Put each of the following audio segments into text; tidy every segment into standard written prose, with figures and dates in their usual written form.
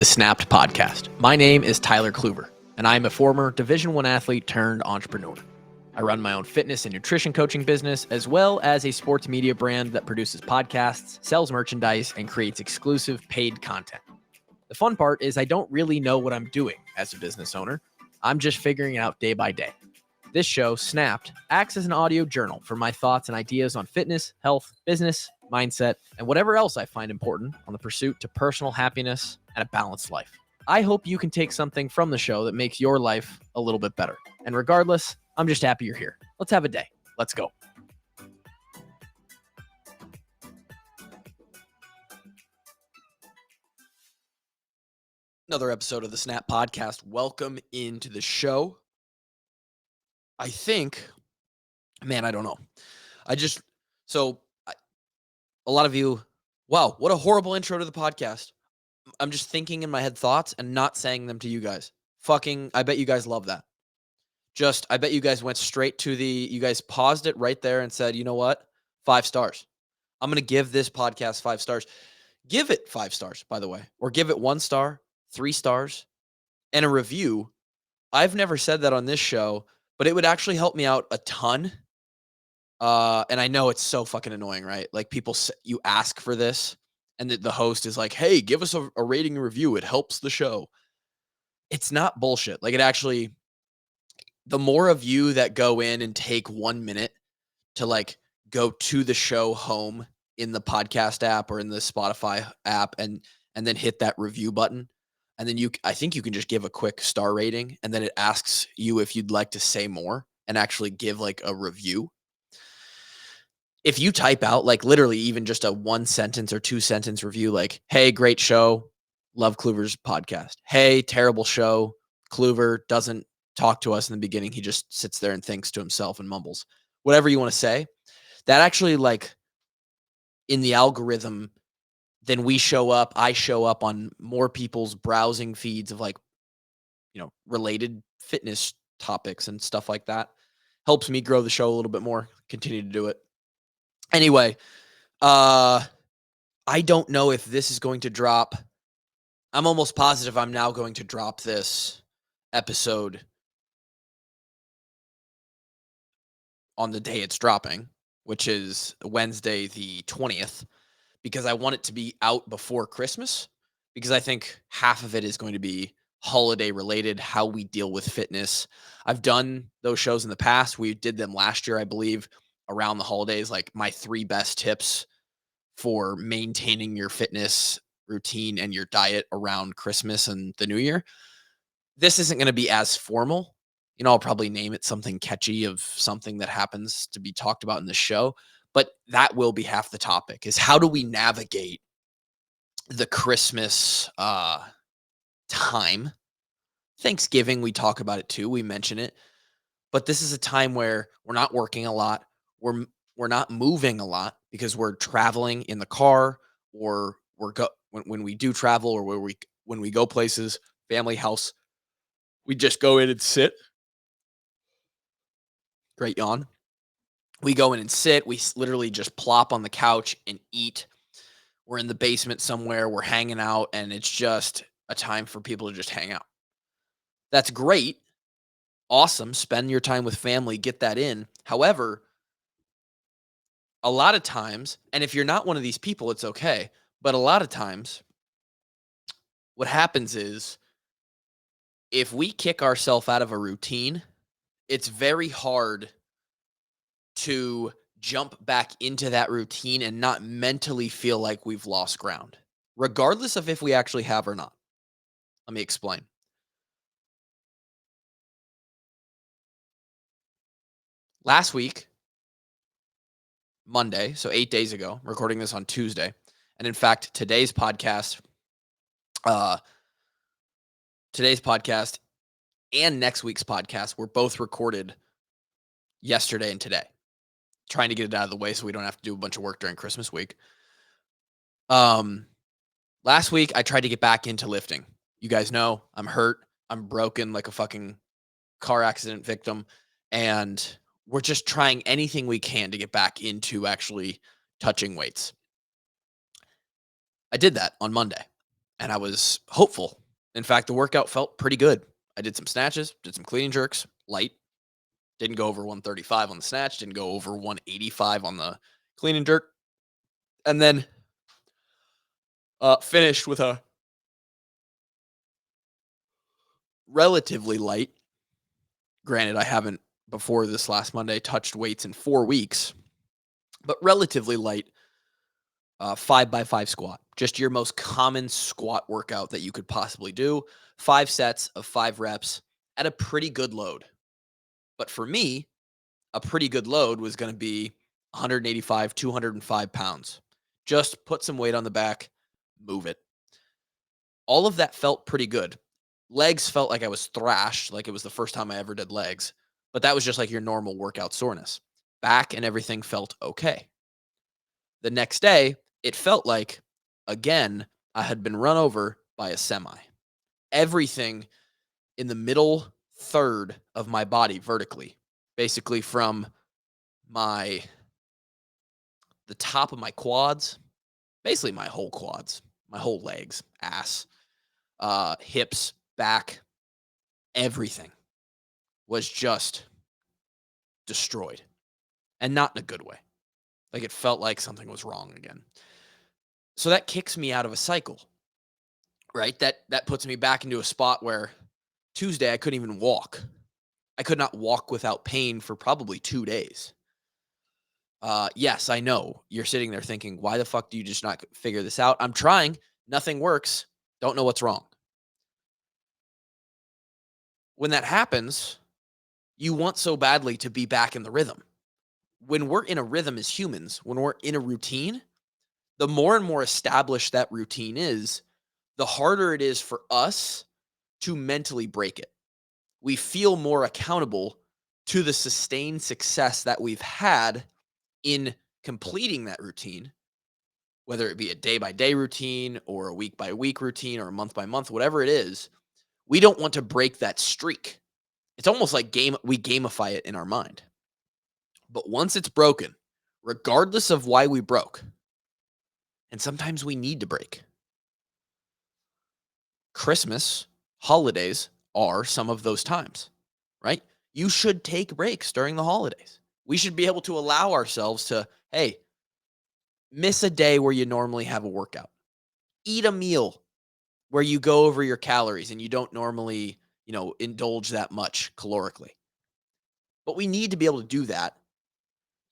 The Snapped podcast. My name is Tyler Kluver, and I am a former Division I athlete turned entrepreneur. I run my own fitness and nutrition coaching business, as well as a sports media brand that produces podcasts, sells merchandise, and creates exclusive paid content. The fun part is I don't really know what I'm doing as a business owner. I'm just figuring it out day by day. This show, Snapped, acts as an audio journal for my thoughts and ideas on fitness, health, business, mindset, and whatever else I find important on the pursuit to personal happiness and a balanced life. I hope you can take something from the show that makes your life a little bit better. And regardless, I'm just happy you're here. Let's have a day. Let's go. Another episode of the Snap Podcast. Welcome into the show. I think, I don't know. A lot of you, wow, what a horrible intro to the podcast. I'm just thinking in my head thoughts and not saying them to you guys. I bet you guys love that. I bet you guys went straight to you guys paused it right there and said, you know what? 5 stars. I'm going to give this podcast 5 stars. Give it 5 stars, by the way, or give it 1 star, 3 stars, and a review. I've never said that on this show, but it would actually help me out a ton. And I know it's so fucking annoying, right? Like you ask for this and the host is like, hey, give us a rating and review. It helps the show. It's not bullshit. Like the more of you that go in and take 1 minute to like go to the show home in the podcast app or in the Spotify app and then hit that review button. And then I think you can just give a quick star rating and then it asks you if you'd like to say more and actually give like a review. If you type out like literally even just a 1 sentence or 2 sentence review, like, hey, great show. Love Kluver's podcast. Hey, terrible show. Kluver doesn't talk to us in the beginning. He just sits there and thinks to himself and mumbles. Whatever you want to say. That actually like in the algorithm, then I show up on more people's browsing feeds of like, related fitness topics and stuff like that. Helps me grow the show a little bit more, continue to do it. Anyway, I don't know if this is going to drop. I'm almost positive I'm now going to drop this episode on the day it's dropping, which is Wednesday the 20th, because I want it to be out before Christmas, because I think half of it is going to be holiday related, how we deal with fitness. I've done those shows in the past. We did them last year, I believe, around the holidays, like my 3 best tips for maintaining your fitness routine and your diet around Christmas and the New Year. This isn't going to be as formal. I'll probably name it something catchy of something that happens to be talked about in the show, but that will be half the topic is how do we navigate the Christmas time. Thanksgiving, we talk about it too. We mention it, but this is a time where we're not working a lot. We're not moving a lot because we're traveling in the car, or when we do travel, or when we go places, family house, we just go in and sit. Great yawn. We go in and sit. We literally just plop on the couch and eat. We're in the basement somewhere. We're hanging out, and it's just a time for people to just hang out. That's great. Awesome. Spend your time with family. Get that in. However, a lot of times, and if you're not one of these people, it's okay. But a lot of times, what happens is if we kick ourselves out of a routine, it's very hard to jump back into that routine and not mentally feel like we've lost ground, regardless of if we actually have or not. Let me explain. Last week, Monday, so 8 days ago, I'm recording this on Tuesday. And in fact, today's podcast and next week's podcast were both recorded yesterday and today, trying to get it out of the way so we don't have to do a bunch of work during Christmas week. Last week, I tried to get back into lifting. You guys know I'm hurt. I'm broken like a fucking car accident victim. And we're just trying anything we can to get back into actually touching weights. I did that on Monday. and I was hopeful. In fact, the workout felt pretty good. I did some snatches, did some clean and jerks, light. Didn't go over 135 on the snatch, didn't go over 185 on the clean and jerk, and then finished with a relatively light. Granted, I haven't before this last Monday touched weights in 4 weeks, but relatively light 5x5 squat. Just your most common squat workout that you could possibly do. 5 sets of 5 reps at a pretty good load. But for me, a pretty good load was going to be 185, 205 pounds. Just put some weight on the back, move it. All of that felt pretty good. Legs felt like I was thrashed, like it was the first time I ever did legs, but that was just like your normal workout soreness. Back and everything felt okay. The next day, it felt like, again, I had been run over by a semi. Everything in the middle third of my body vertically, basically from my the top of my quads, basically my whole quads, my whole legs, ass, hips, back, everything was just destroyed, and not in a good way. Like it felt like something was wrong again. So that kicks me out of a cycle, right? That puts me back into a spot where Tuesday I couldn't even walk. I could not walk without pain for probably 2 days. Yes, I know. You're sitting there thinking, why the fuck do you just not figure this out? I'm trying. Nothing works. Don't know what's wrong. When that happens, you want so badly to be back in the rhythm. When we're in a rhythm as humans, when we're in a routine, the more and more established that routine is, the harder it is for us to mentally break it. We feel more accountable to the sustained success that we've had in completing that routine, whether it be a day by day routine or a week by week routine or a month by month, whatever it is. We don't want to break that streak. It's almost like we gamify it in our mind. But once it's broken, regardless of why we broke, and sometimes we need to break. Christmas, holidays are some of those times, right? You should take breaks during the holidays. We should be able to allow ourselves to, hey, miss a day where you normally have a workout. Eat a meal where you go over your calories and you don't normally, indulge that much calorically. But we need to be able to do that,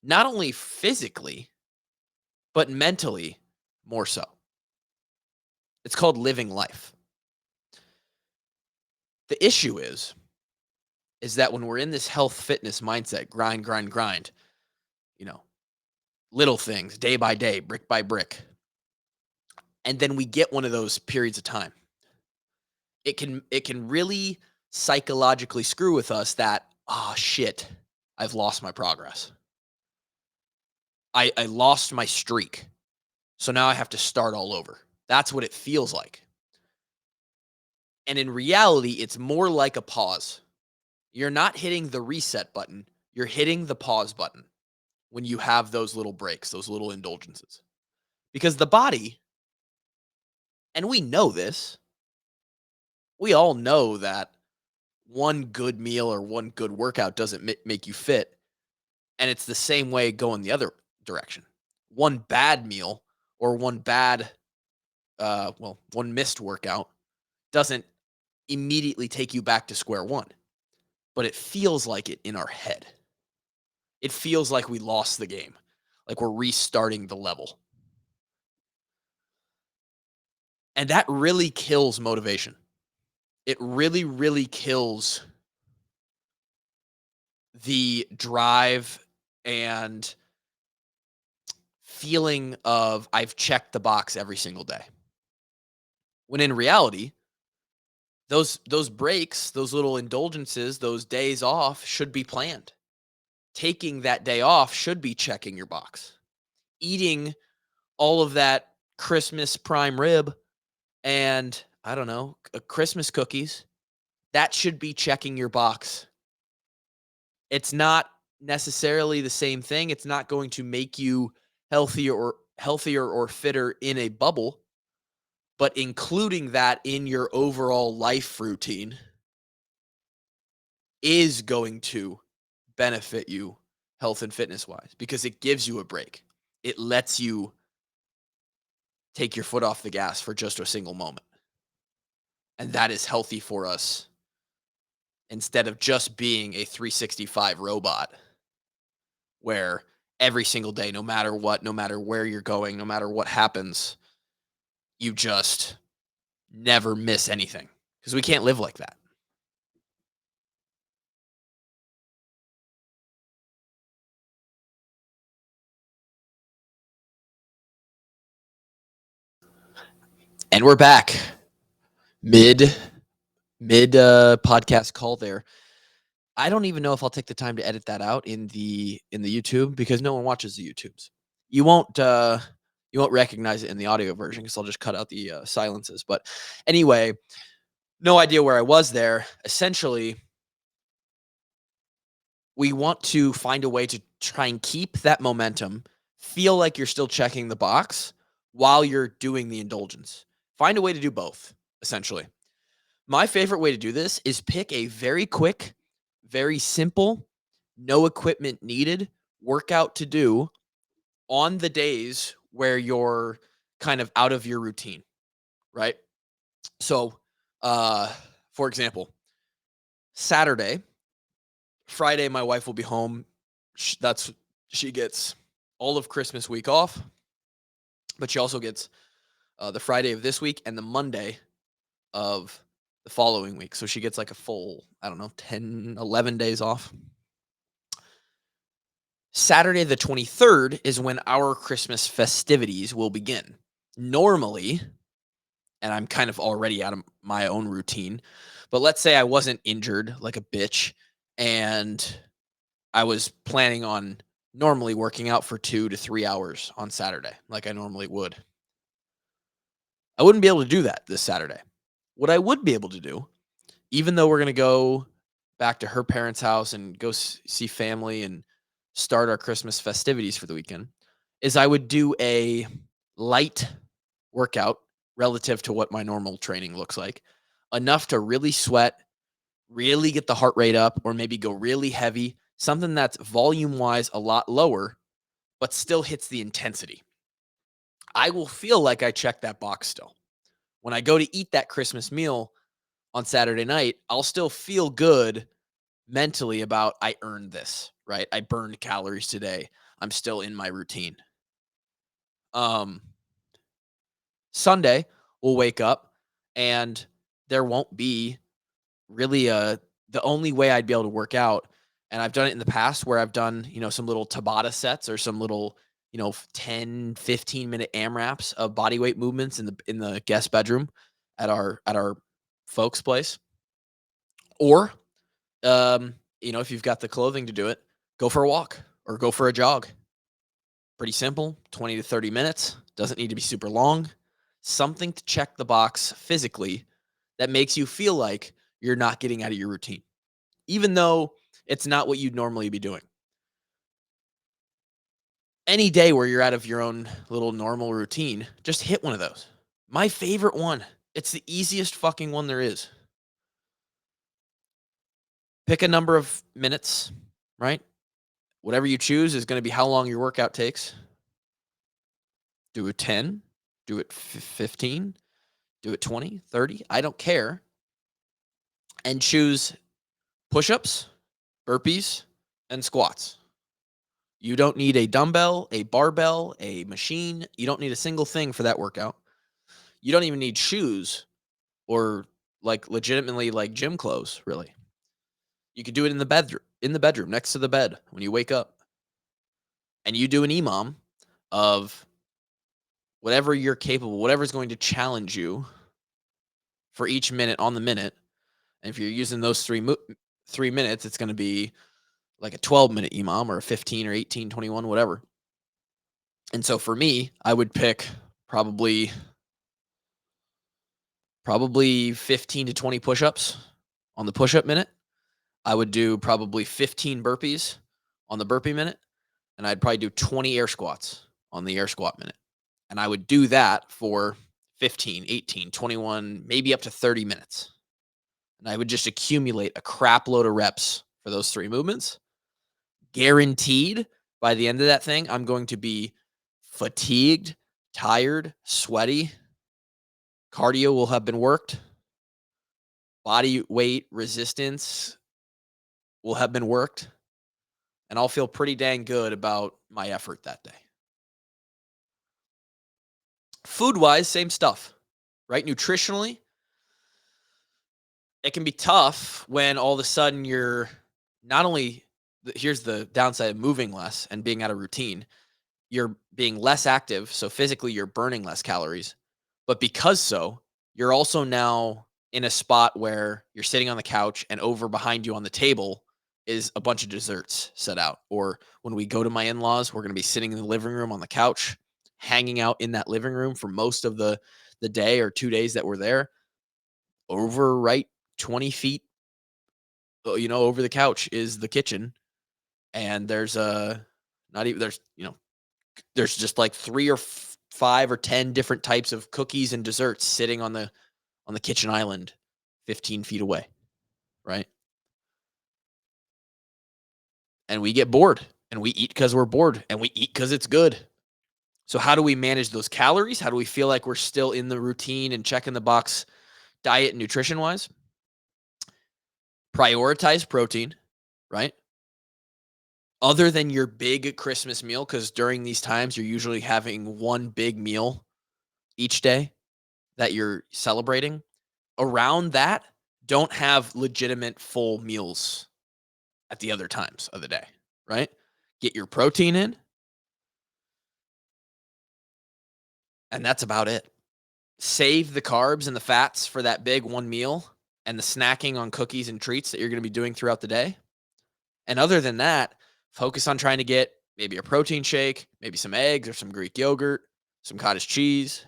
not only physically, but mentally more so. It's called living life. The issue is that when we're in this health fitness mindset, grind, grind, grind, you know, little things, day by day, brick by brick, and then we get one of those periods of time, it can really psychologically screw with us that, oh shit, I've lost my progress. I lost my streak. So now I have to start all over. That's what it feels like. And in reality, it's more like a pause. You're not hitting the reset button, you're hitting the pause button when you have those little breaks, those little indulgences. Because the body, and we know this, we all know that one good meal or one good workout doesn't make you fit. And it's the same way going the other direction. One bad meal or one missed workout doesn't immediately take you back to square one, but it feels like it in our head. It feels like we lost the game, like we're restarting the level. And that really kills motivation. It really, really kills the drive and feeling of I've checked the box every single day. When in reality, those breaks, those little indulgences, those days off should be planned. Taking that day off should be checking your box. Eating all of that Christmas prime rib and I don't know, Christmas cookies, that should be checking your box. It's not necessarily the same thing. It's not going to make you healthier or fitter in a bubble, but including that in your overall life routine is going to benefit you health and fitness wise because it gives you a break. It lets you take your foot off the gas for just a single moment. And that is healthy for us instead of just being a 365 robot where every single day, no matter what, no matter where you're going, no matter what happens, you just never miss anything because we can't live like that. And we're back mid podcast call there. I don't even know if I'll take the time to edit that out in the YouTube because no one watches the YouTubes. You won't recognize it in the audio version because I'll just cut out the silences. But anyway, no idea where I was there. Essentially, we want to find a way to try and keep that momentum, feel like you're still checking the box while you're doing the indulgence. Find a way to do both, essentially. My favorite way to do this is pick a very quick, very simple, no equipment needed workout to do on the days where you're kind of out of your routine, right? So, for example, Saturday, Friday, my wife will be home. She gets all of Christmas week off, but she also gets the Friday of this week and the Monday of the following week. So she gets like a full, I don't know, 10, 11 days off. Saturday the 23rd is when our Christmas festivities will begin. Normally, and I'm kind of already out of my own routine, but let's say I wasn't injured like a bitch and I was planning on normally working out for 2 to 3 hours on Saturday like I normally would. I wouldn't be able to do that this Saturday. What I would be able to do, even though we're going to go back to her parents' house and go see family and start our Christmas festivities for the weekend, is I would do a light workout relative to what my normal training looks like, enough to really sweat, really get the heart rate up, or maybe go really heavy, something that's volume wise a lot lower, but still hits the intensity. I will feel like I checked that box still. When I go to eat that Christmas meal on Saturday night, I'll still feel good mentally about I earned this, right? I burned calories today. I'm still in my routine. Um, Sunday, we'll wake up and there won't be really the only way I'd be able to work out. And I've done it in the past where I've done, some little Tabata sets or some little, 10, 15-minute AMRAPs of body weight movements in the guest bedroom at our folks' place. Or if you've got the clothing to do it, go for a walk or go for a jog. Pretty simple, 20 to 30 minutes. Doesn't need to be super long. Something to check the box physically that makes you feel like you're not getting out of your routine, even though it's not what you'd normally be doing. Any day where you're out of your own little normal routine, just hit one of those. My favorite one, it's the easiest fucking one there is. Pick a number of minutes, right? Whatever you choose is going to be how long your workout takes. Do it 10, do it 15, do it 20, 30. I don't care. And choose push-ups, burpees, and squats. You don't need a dumbbell, a barbell, a machine. You don't need a single thing for that workout. You don't even need shoes or legitimately gym clothes, really. You could do it in the bedroom next to the bed when you wake up. And you do an EMOM of whatever you're capable, whatever's going to challenge you for each minute on the minute. And if you're using those 3 minutes, it's going to be like a 12-minute EMOM or a 15 or 18, 21, whatever. And so for me, I would pick probably 15 to 20 push-ups on the push-up minute. I would do probably 15 burpees on the burpee minute, and I'd probably do 20 air squats on the air squat minute. And I would do that for 15, 18, 21, maybe up to 30 minutes. And I would just accumulate a crap load of reps for those 3 movements. Guaranteed by the end of that thing, I'm going to be fatigued, tired, sweaty. Cardio will have been worked. Body weight resistance will have been worked. And I'll feel pretty dang good about my effort that day. Food wise, same stuff, right? Nutritionally, it can be tough when all of a sudden you're not only, here's the downside of moving less and being out of routine, you're being less active. So physically, you're burning less calories. But because so, you're also now in a spot where you're sitting on the couch and over behind you on the table is a bunch of desserts set out. Or when we go to my in laws, we're going to be sitting in the living room on the couch, hanging out in that living room for most of the day or 2 days that we're there. Over right 20 feet, over the couch is the kitchen. And there's not even, there's just like 3 or 5 or 10 different types of cookies and desserts sitting on the kitchen island 15 feet away, right? And we get bored and we eat because we're bored and we eat because it's good. So how do we manage those calories? How do we feel like we're still in the routine and checking the box diet and nutrition wise? Prioritize protein, right? Other than your big Christmas meal, because during these times you're usually having one big meal each day that you're celebrating. Around that, don't have legitimate full meals at the other times of the day, right? Get your protein in, and that's about it. Save the carbs and the fats for that big one meal and the snacking on cookies and treats that you're going to be doing throughout the day. And other than that, focus on trying to get maybe a protein shake, maybe some eggs or some Greek yogurt, some cottage cheese.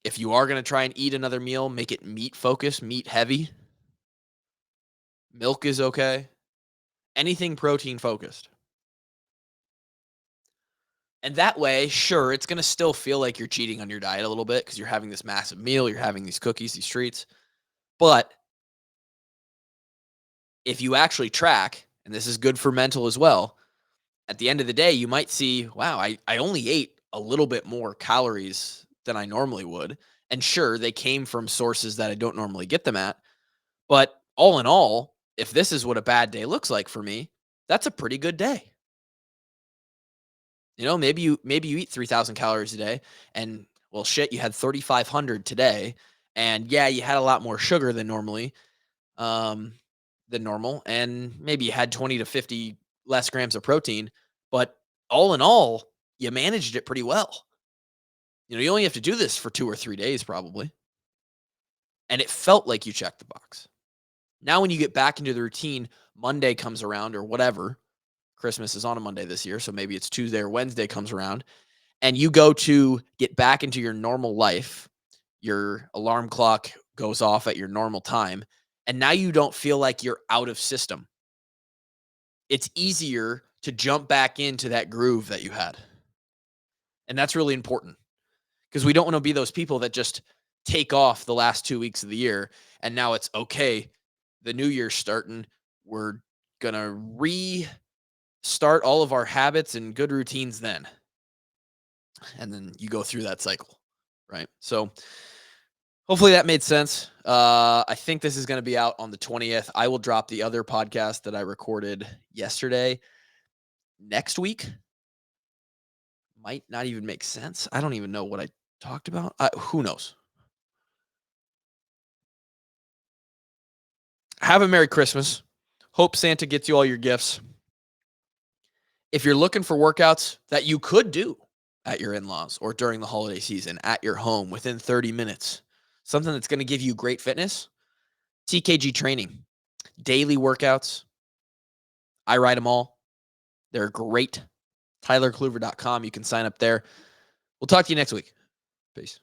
If you are going to try and eat another meal, make it meat focused, meat heavy. Milk is okay. Anything protein focused. And that way, sure, it's going to still feel like you're cheating on your diet a little bit because you're having this massive meal, you're having these cookies, these treats. But if you actually track, and this is good for mental as well, at the end of the day, you might see, wow, I only ate a little bit more calories than I normally would. And sure, they came from sources that I don't normally get them at. But all in all, if this is what a bad day looks like for me, that's a pretty good day. Maybe you eat 3,000 calories a day and well shit, you had 3,500 today and yeah, you had a lot more sugar um than normal and maybe you had 20 to 50 less grams of protein, but all in all, you managed it pretty well. You only have to do this for 2 or 3 days probably, and it felt like you checked the box. Now when you get back into the routine, Monday comes around or whatever, Christmas is on a Monday this year, so maybe it's Tuesday or Wednesday comes around and you go to get back into your normal life, your alarm clock goes off at your normal time, and now you don't feel like you're out of system. It's easier to jump back into that groove that you had. And that's really important because we don't want to be those people that just take off the last 2 weeks of the year and now it's okay. The new year's starting. We're going to restart all of our habits and good routines then. And then you go through that cycle, right? So hopefully that made sense. I think this is going to be out on the 20th. I will drop the other podcast that I recorded yesterday next week. Might not even make sense. I don't even know what I talked about. Who knows? Have a Merry Christmas. Hope Santa gets you all your gifts. If you're looking for workouts that you could do at your in-laws or during the holiday season at your home within 30 minutes, something that's going to give you great fitness, TKG training, daily workouts. I write them all. They're great. TylerKluver.com. You can sign up there. We'll talk to you next week. Peace.